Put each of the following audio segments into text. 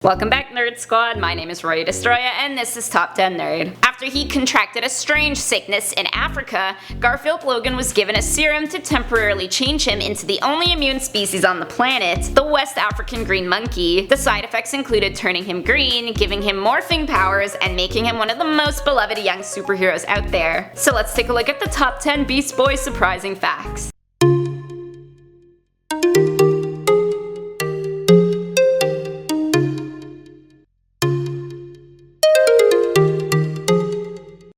Welcome back, Nerd Squad. My name is Roy Destroya, and this is Top 10 Nerd. After he contracted a strange sickness in Africa, Garfield Logan was given a serum to temporarily change him into the only immune species on the planet, the West African green monkey. The side effects included turning him green, giving him morphing powers, and making him one of the most beloved young superheroes out there. So let's take a look at the top 10 Beast Boy surprising facts.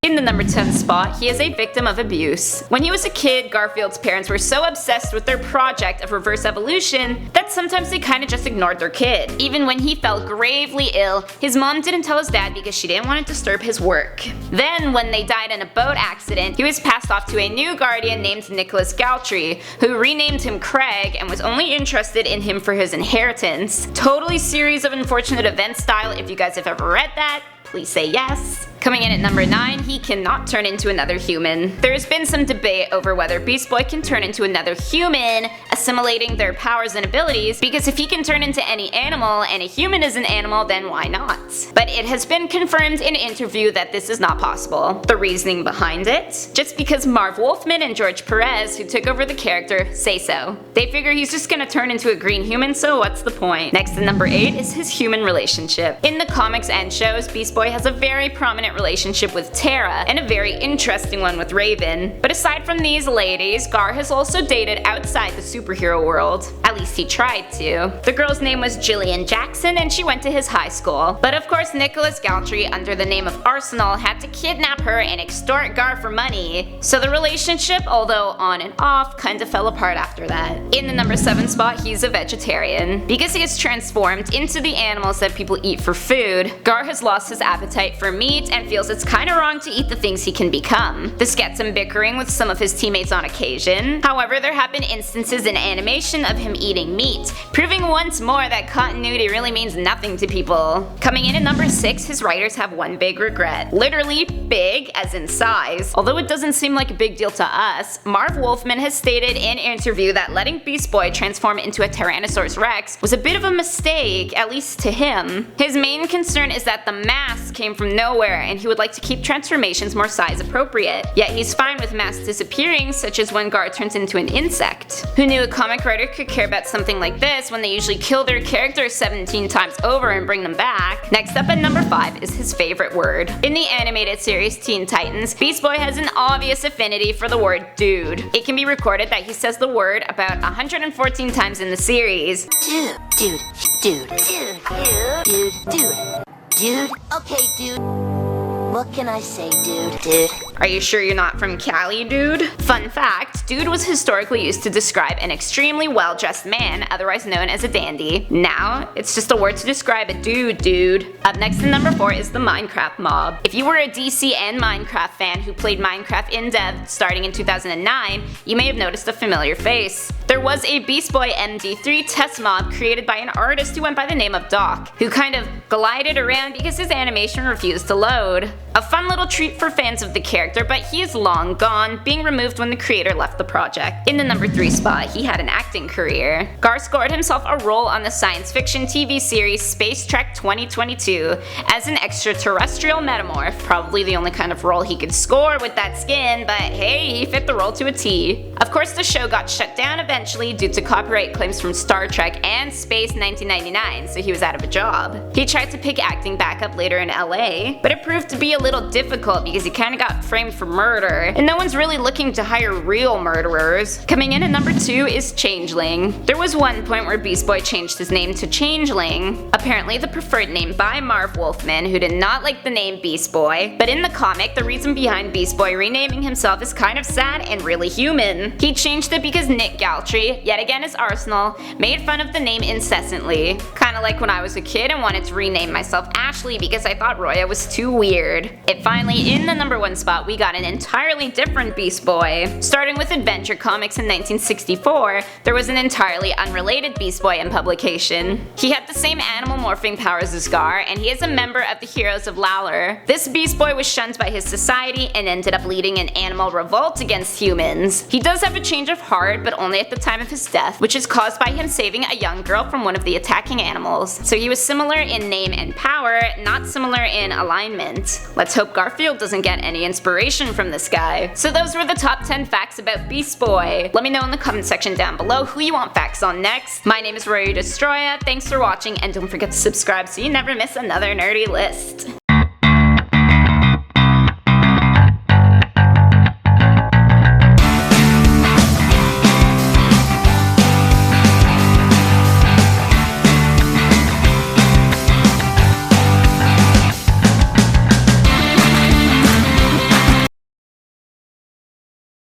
In the number 10 spot, he is a victim of abuse. When he was a kid, Garfield's parents were so obsessed with their project of reverse evolution that sometimes they kinda just ignored their kid. Even when he fell gravely ill, his mom didn't tell his dad because she didn't want to disturb his work. Then, when they died in a boat accident, he was passed off to a new guardian named Nicholas Galtrey, who renamed him Craig and was only interested in him for his inheritance. Totally series of unfortunate events style. If you guys have ever read that, please say yes. Coming in at number 9, he cannot turn into another human. There's been some debate over whether Beast Boy can turn into another human, assimilating their powers and abilities, because if he can turn into any animal and a human is an animal, then why not? But it has been confirmed in an interview that this is not possible. The reasoning behind it? Just because Marv Wolfman and George Perez, who took over the character, say so. They figure he's just gonna turn into a green human, so what's the point? Next at number 8 is his human relationship. In the comics and shows, Beast Boy has a very prominent relationship with Tara, and a very interesting one with Raven. But aside from these ladies, Gar has also dated outside the superhero world. At least he tried to. The girl's name was Jillian Jackson, and she went to his high school. But of course, Nicholas Galtrey, under the name of Arsenal, had to kidnap her and extort Gar for money. So the relationship, although on and off, kinda fell apart after that. In the number 7 spot, he's a vegetarian. Because he has transformed into the animals that people eat for food, Gar has lost his appetite for meat and feels it's kinda wrong to eat the things he can become. This gets him bickering with some of his teammates on occasion. However, there have been instances in animation of him eating meat, proving once more that continuity really means nothing to people. Coming in at number 6, his writers have one big regret. Literally big, as in size. Although it doesn't seem like a big deal to us, Marv Wolfman has stated in an interview that letting Beast Boy transform into a Tyrannosaurus Rex was a bit of a mistake, at least to him. His main concern is that the mask came from nowhere, and he would like to keep transformations more size appropriate. Yet he's fine with masks disappearing, such as when Gar turns into an insect. Who knew a comic writer could care about something like this when they usually kill their characters 17 times over and bring them back? Next up at number 5 is his favorite word. In the animated series Teen Titans, Beast Boy has an obvious affinity for the word dude. It can be recorded that he says the word about 114 times in the series. Dude, dude, dude, dude, dude, dude, dude, okay, dude. What can I say, dude? Are you sure you're not from Cali, dude? Fun fact, dude was historically used to describe an extremely well-dressed man, otherwise known as a dandy. Now, it's just a word to describe a dude. Up next at number 4 is the Minecraft mob. If you were a DC and Minecraft fan who played Minecraft in depth starting in 2009, you may have noticed a familiar face. There was a Beast Boy MD3 test mob created by an artist who went by the name of Doc, who kind of glided around because his animation refused to load. A fun little treat for fans of the character, but he is long gone, being removed when the creator left the project. In the number 3 spot, he had an acting career. Gar scored himself a role on the science fiction TV series Space Trek 2022 as an extraterrestrial metamorph, probably the only kind of role he could score with that skin, but hey, he fit the role to a T. Of course, the show got shut down eventually due to copyright claims from Star Trek and Space 1999, so he was out of a job. He tried to pick acting back up later in LA, but it proved to be a little difficult because he kinda got framed for murder, and no one's really looking to hire real murderers. Coming in at number 2 is Changeling. There was one point where Beast Boy changed his name to Changeling, apparently the preferred name by Marv Wolfman, who did not like the name Beast Boy. But in the comic, the reason behind Beast Boy renaming himself is kind of sad and really human. He changed it because Nick Galtrey, yet again as Arsenal, made fun of the name incessantly. Kinda like when I was a kid and wanted to rename myself Ashley because I thought Roya was too weird. It finally, in the number 1 spot, spot, we got an entirely different Beast Boy. Starting with Adventure Comics in 1964, there was an entirely unrelated Beast Boy in publication. He had the same animal morphing powers as Gar, and he is a member of the Heroes of Lawlor. This Beast Boy was shunned by his society and ended up leading an animal revolt against humans. He does have a change of heart, but only at the time of his death, which is caused by him saving a young girl from one of the attacking animals. So he was similar in name and power, not similar in alignment. Let's hope Garfield doesn't get any inspiration from this guy. So those were the top 10 facts about Beast Boy. Let me know in the comment section down below who you want facts on next. My name is Rory Destroya, thanks for watching, and don't forget to subscribe so you never miss another nerdy list.